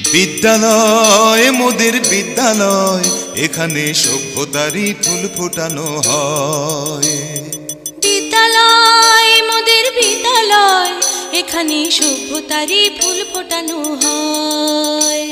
বিদ্যালয় মোদের বিদ্যালয়, এখানে সভ্যতারই ফুল ফোটানো হয়। বিদ্যালয় মোদের বিদ্যালয়, এখানে সভ্যতারই ফুল ফোটানো হয়।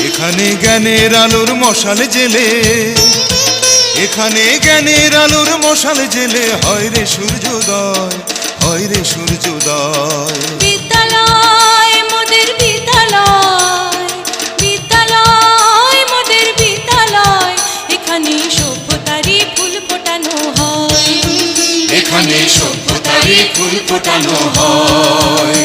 এখানে জ্ঞানের আলোর মশাল জেলে, এখানে জ্ঞানের আলোর মশাল জেলে হয় রে সূর্যোদয়, হয় রে সূর্যোদয়। বিদ্যালয় মোদের বিদ্যালয়, বিদ্যালয় মোদের বিদ্যালয়, এখানে সভ্যতারই ফুল ফোটানো হয়। এখানে সভ্যতারই ফুল ফোটানো হয়।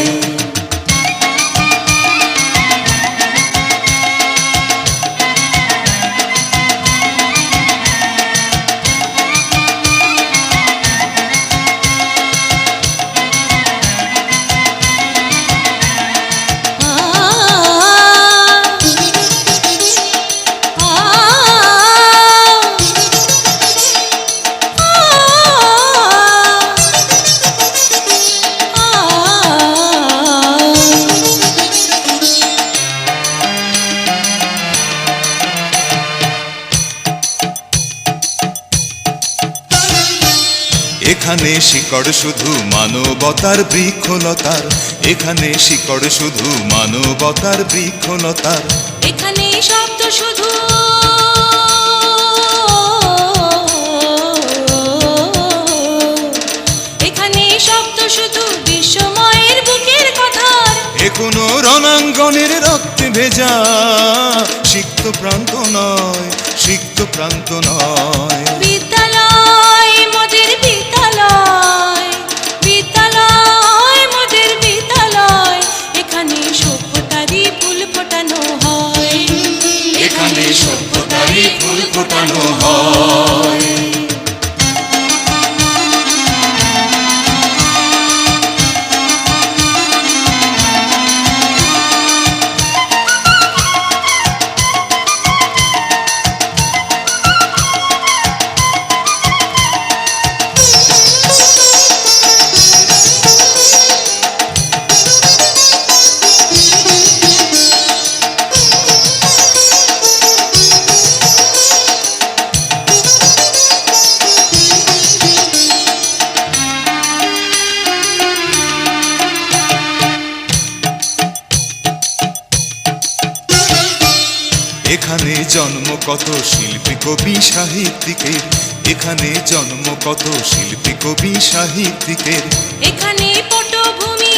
এখানে শিকড় শুধু মানবতার বৃক্ষলতার, এখানে শিকড় শুধু মানবতার বৃক্ষলতার। এখানে শব্দ শুধু এখানে শব্দ শুধু বিশ্বময়ের বুকের কথার। এ কোনো রণাঙ্গনের রক্তে ভেজা সিক্ত প্রান্ত নয়, সিক্ত প্রান্ত নয়। বিদ্যালয় মোদের বিদ্যালয়, বিদ্যালয় মোদের বিদ্যালয়, এখানে সভ্যতারই ফুল ফোটানো হয়। এখানে সভ্যতারই ফুল ফোটানো হয়। এখানে জন্ম কত শিল্পী কবি সাহিত্যিকের, এখানে জন্ম কত শিল্পী কবি সাহিত্যিকের। এখানে পটভূমি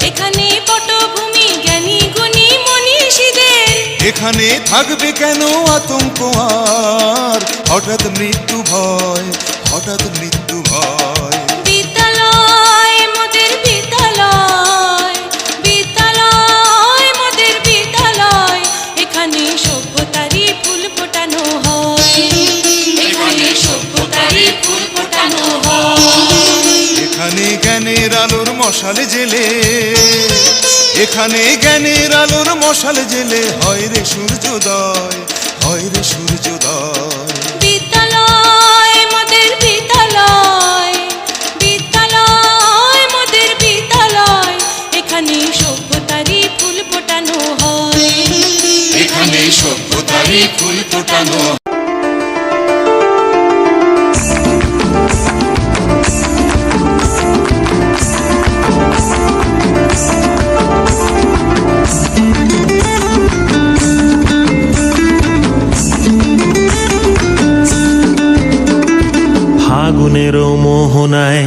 এখানে পটভূমি জ্ঞানী গুণী মনীষীদের। এখানে থাকবে কেন আতঙ্ক আর হঠাৎ মৃত্যু ভয়, হঠাৎ মৃত্যু ভয়। বিদ্যালয় মোদের বিদ্যালয়, বিদ্যালয় মোদের বিদ্যালয়, এখানে সভ্যতারই ফুল ফোটানো হয়। এখানে সভ্যতারই ফুল ফোটানো হয়। এখানে জ্ঞানের আলোর মশাল জেলে, এখানে জ্ঞানের আলোর মশাল জেলে হয় রে সূর্যোদয়, হয় রে সূর্যোদয়। বিদ্যালয় মোদের বিদ্যালয়, বিদ্যালয় মোদের বিদ্যালয়, এখানে সভ্যতারই ফুল ফোটানো হয়। এখানে সভ্যতারই ফুল ফোটানো হয়। ফাগুনের মোহনায়,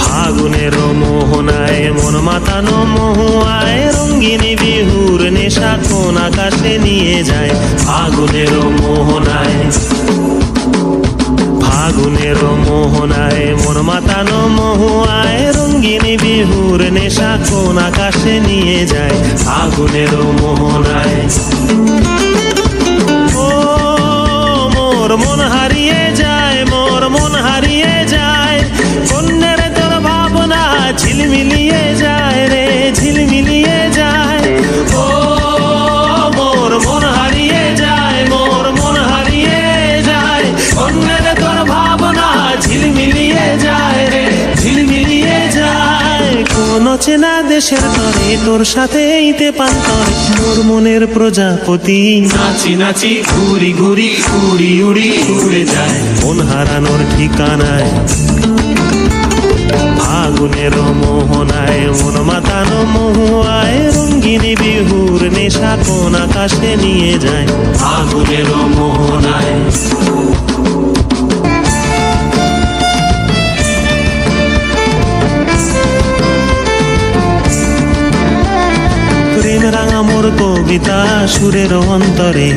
ফাগুনের মোহনায় মন মাতানো মহুয়ায় রঙ্গিনী বিহুর নেশা কোন আকাশে নিয়ে যায়। ফাগুনের মোহনায়, ফাগুনের মোহনায় মন মাতানো মহুয়ায় রঙ্গিনী বিহুর নেশা কোন আকাশে নিয়ে যায়। ফাগুনের মোহনায় ও মোর মন হারিয়ে যায়, মোর মন হারিয়ে যায়, কন্যের তোর ভাবনা ঝিলমিলিয়ে যায় রে, ঝিলমিলিয়ে যায়। ও মোর মন হারিয়ে যায়, মোর মন হারিয়ে যায়, কন্যের তোর ভাবনা ঝিলমিলিয়ে যায় রে, ঝিলমিলিয়ে যায়। কোন চেনা দেশের তরে তোর সাথে এইতে পান্তরে মোর মনের প্রজাপতি নাচি নাচি ঘুরি ঘুরি উড়ি উড়ি উড়ে যায় মন হারানোর ঠিকানায়। ফাগুনের মোহনায় মন মাতানো মহুয়ায় রঙ্গিনী বিহুর নেশা কোন আকাশে নিয়ে যায়। ফাগুনের মোহনায় প্রেম রাঙা মোর কবিতা সুরের অন্তরে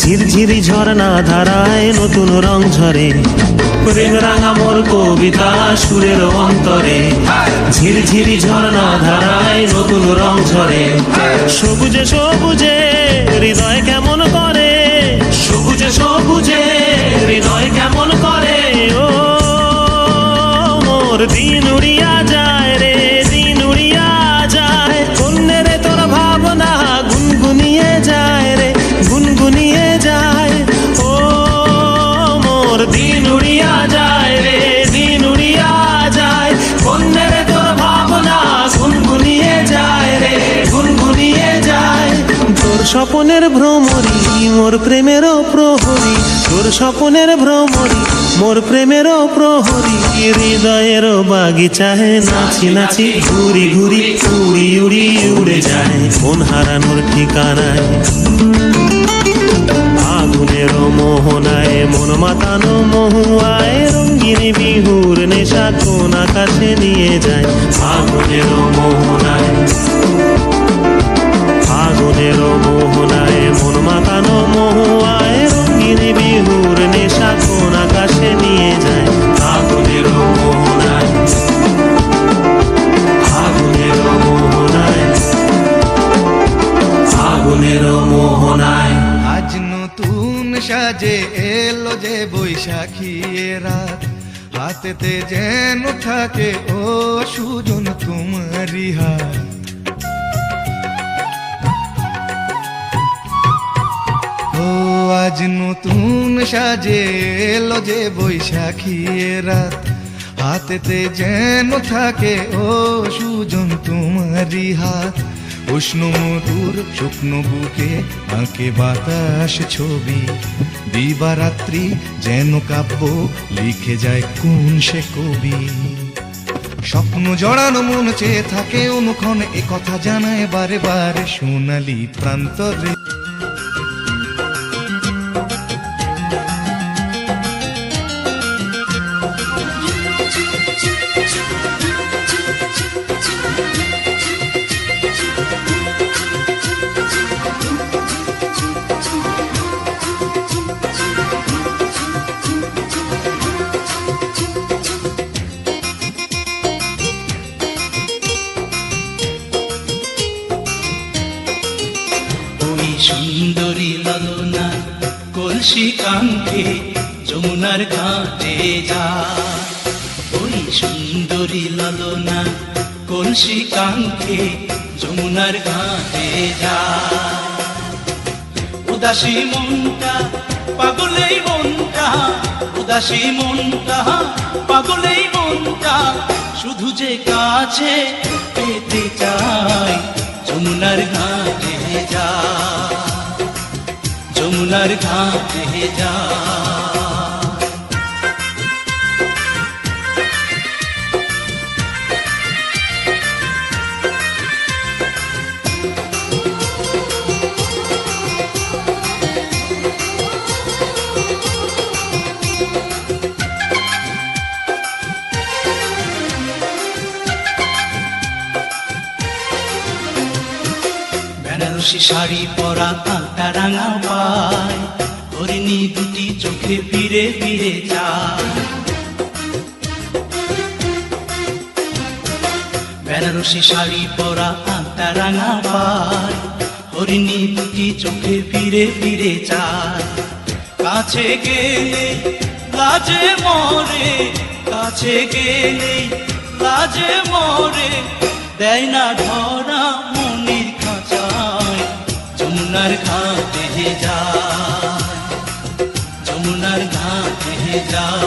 ঝিরঝিরি ঝর্ণা ধারায় নতুন রং ঝরে। প্রেম রাঙা মোর কবিতা সুরের অন্তরে ঝিরঝিরি ঝর্ণা ধারায় নতুন রং ঝরে। সবুজে সবুজে হৃদয় কেমন করে, সবুজে সবুজে হৃদয় কেমন করে। ও মোর দিন উড়িয়া যায় রে, দিন উড়িয়া যায়, কন্যের তোর ভাবনা গুনগুনিয়ে যায় রে, গুনগুনিয়ে যায়। ও মোর দিন উড়িয়া যায় রে, দিন উড়িয়া যায়, কন্যের তোর ভাবনা গুনগুনিয়ে যায় রে, গুনগুনিয়ে যায়। তোর স্বপনের ভ্রমরি মোর প্রেমেরও প্রহরী, তোর স্বপনের ভ্রমরি মোর প্রেমেরও প্রহরী। হৃদয়ের বাগিচায় নাচি নাচি ঘুরি ঘুরি উড়ি উড়ি উড়ে যায় মন হারানোর ঠিকানায়। ফাগুনের মোহনায় মন মাতানো মহুয়ায় রঙ্গিনী বিহুর নেশা কোন আকাশে নিয়ে যায়। ফাগুনের মোহনায়, ফাগুনের মোহনায় মন মাতানো মহুয়ায় রঙ্গিনী বিহুর নেশা কোন আকাশে নিয়ে যায়। ফাগুনের মোহনায়, ফাগুনের মোহনায়, ফাগুনের মোহনায়। আজ নতুন সাজে এলো যে বৈশাখী রাত, হাতেতে যেন থাকে ও সুজন তোমারই হাত। ও আজ নতুন সাজে এলো যে বৈশাখী রাত, হাতেতে যেন থাকে ও সুজন তোমারই হাত। উষ্ণ মধুর শুকনো বুকে আঁকে বাতাস ছবি, দিবারাত্রি যেন কাব্য লিখে যায় কোন সে কবি। স্বপ্ন জড়ানো মন চেয়ে থাকে অনুক্ষণ, এ কথা জানায় বারে বারে সোনালি প্রান্তরে। সুন্দরী ললনা কলসি কাঙ্ক্ষে যমুনার ঘাটে যা। ওই সুন্দরী ললনা কলসি কাঙ্ক্ষে যমুনার ঘাটে যা। উদাসী মনটা পাগলেই মনটা, উদাসী মনটা পাগলেই মনটা, শুধু যে কাছে পেতে চাই যমুনার ঘাটে যা, যমুনার ঘাটে যা। বেনারসি শাড়ি পরা আলতা রাঙা পায়, হরিণী দুটি চোখে ফিরে ফিরে যায়। বেনারসি শাড়ি পরা আলতা রাঙা পায়, হরিণী দুটি চোখে ফিরে ফিরে যায়। কাছে গেলে লাজে মরে, কাছে গেলে লাজে মরে, দেয় না ধরা মনির খাঁচায়। যমুনার ঘাটে যায়, যমুনার ঘাটে যায়।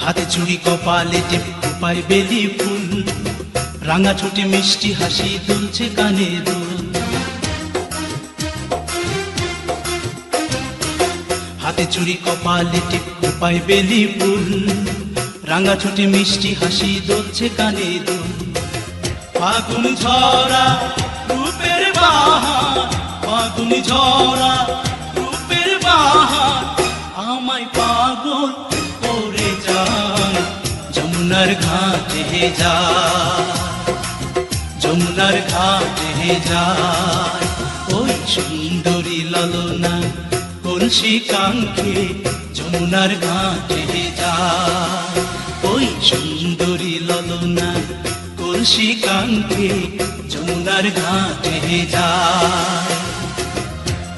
হাতে চুড়ি কপালে টিপ পায় বেলি ফুল, রাঙা ছোটে মিষ্টি হাসি দুলছে কানে দুল। হাতে চুড়ি কপালে টিপ পায় বেলি ফুল, রাঙা ছোটে মিষ্টি হাসি দুলছে কানে দুল। ফাগুন ঝরা রূপের বাহার, ফাগুন ঝরা রূপের বাহার, আমায় পাগল করে যায়। যমুনার ঘাটে যায়, যমুনার ঘাটে যায়। ওই সুন্দরী ললনা কলসি কাঙ্ক্ষে যমুনার ঘাটে যায়। ওই সুন্দরী ললনা কলসি কাঙ্ক্ষে যমুনার ঘাটে যায়।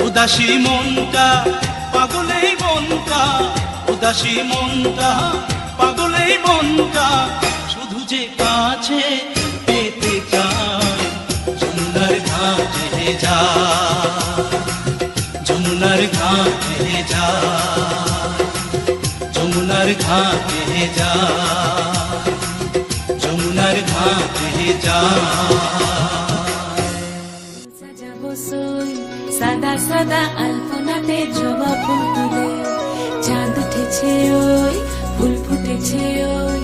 উদাসী মনটা পাগলেই মনটা, উদাসী মনটা পাগলেই মনটা, শুধু যে কাছে পেতে চায়। যমুনার ঘাটে যায়, যমুনার ঘাটে যায়, যমুনার ঘাটে যায়, যমুনার ঘাটে যায়। সাজাবো সই সাদা সাদা আলপনাতে জবা ফুল তুলে, চাঁদ উঠেছে ওই ফুল ফুটেছে ওই,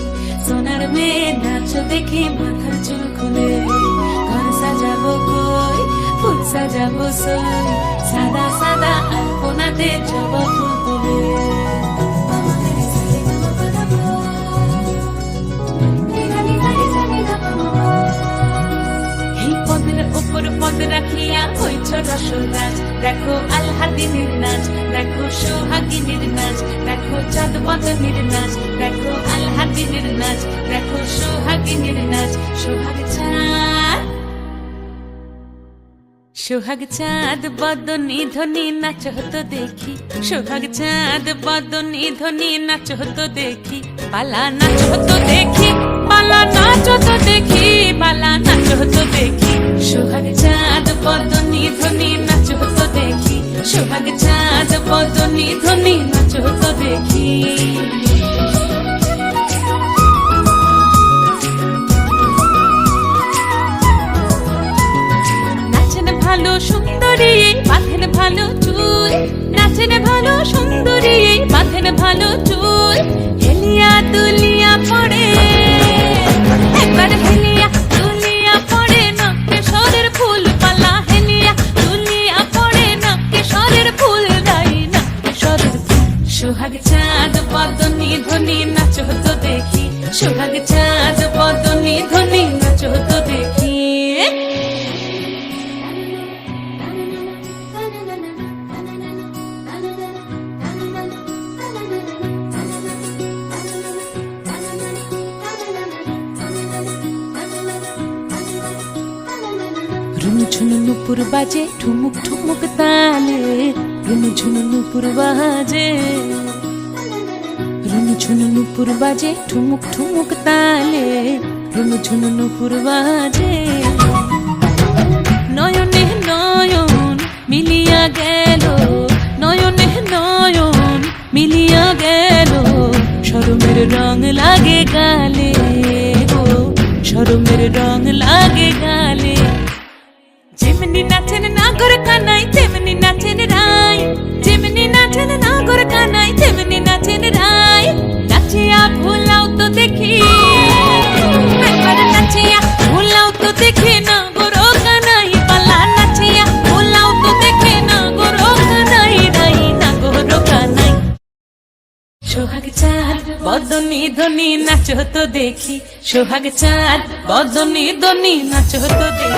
সোনার মেয়ে নাচ দেখে মাথার চুল খুলে। ঘর সাজাবো কই ফুল সাজাবো সই, সাদা সাদা আলপনাতে জবা ফুল তুলে। এই পদের ওপর পদ রাখিয়া হইছ রসরাজ, দেখো আলহাদিনীর নাচ, দেখো সোহাগিনীর নাচ, দেখো চাঁদ বদনীর নাচ, দেখো আলহাদিনীর নাচ, দেখো সোহাগিনীর নাচ। সোহাগ চাঁদ, সোহাগ চাঁদ বদনী ধ্বনি নাচ হতো দেখি, সোহাগ চাঁদ বদনী ধ্বনি নাচ হতো দেখি। পালা নাচ হতো দেখি, পালা নাচ হতো দেখি, পালা নাচ হতো দেখি। সোহাগ চাঁদ বদনী ধ্বনি নাচ হতো দেখি, সোহাগ চাঁদ বদনী ধ্বনি নাচ হতো দেখি। নাচেন ভালো সুন্দরী বাঁধেন ভালো চুল, নাচেন ভালো সুন্দরী বাঁধেন ভালো চুল। হেলিয়া দুলিয়া পড়ে একবার, হেলিয়া দুলিয়া পড়ে নকেশ্বরের ফুল পালা, হেলিয়া দুলিয়া পড়ে নকেশ্বরের ফুল দাই নকেশ্বরের ফুল। সোহাগ চাঁদ বদনী ধ্বনি নাচ হতো দেখি, সোহাগ চাঁদ বদনী ধ্বনি নাচ হতো দেখি। ঝুনু নুপুর বাজে ঠুমুক ঠুমুক তালে, রুনু ঝুনু নুপুর বাজে, রুনু ঝুনু নুপুর বাজে ঠুমুক ঠুমুক তালে, রুনু ঝুনু নুপুর বাজে। নয়নে নয়ন মিলিয়া গেল, নয়নে নয়ন মিলিয়া গেল, শরমের রং লাগে গালে গো, শরমের রং লাগে গালে। যেমনি নাচেন নাগর কানাই তেমনি নাচেন রাই, যেমনি নাচেন নাগর কানাই তেমনি নাচেন রাই। ধনী নাচো তো দেখি, সোহাগ চাঁদ বদনী দনী নাচো তো দেখি।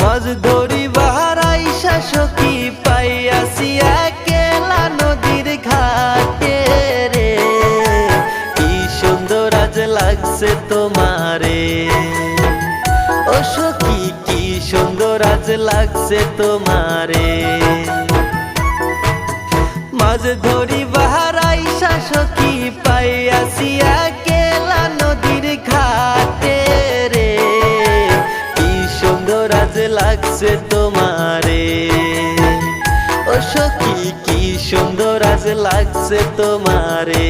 মাছ ধরি বাহারাইসা সখী পাইয়াছি একেলা নদীর ঘাটে রে, কি সুন্দর আজ লাগছে তোমারে ও সখী, কি সুন্দর আজ লাগছে তোমারে। মাছ ধরি বাহারাইসা সখী পাইয়াছি একেলা নদীর ঘাটে রে, কি সুন্দর আজ লাগছে তোমারে ও সখী, কি সুন্দর আজ লাগছে তোমারে।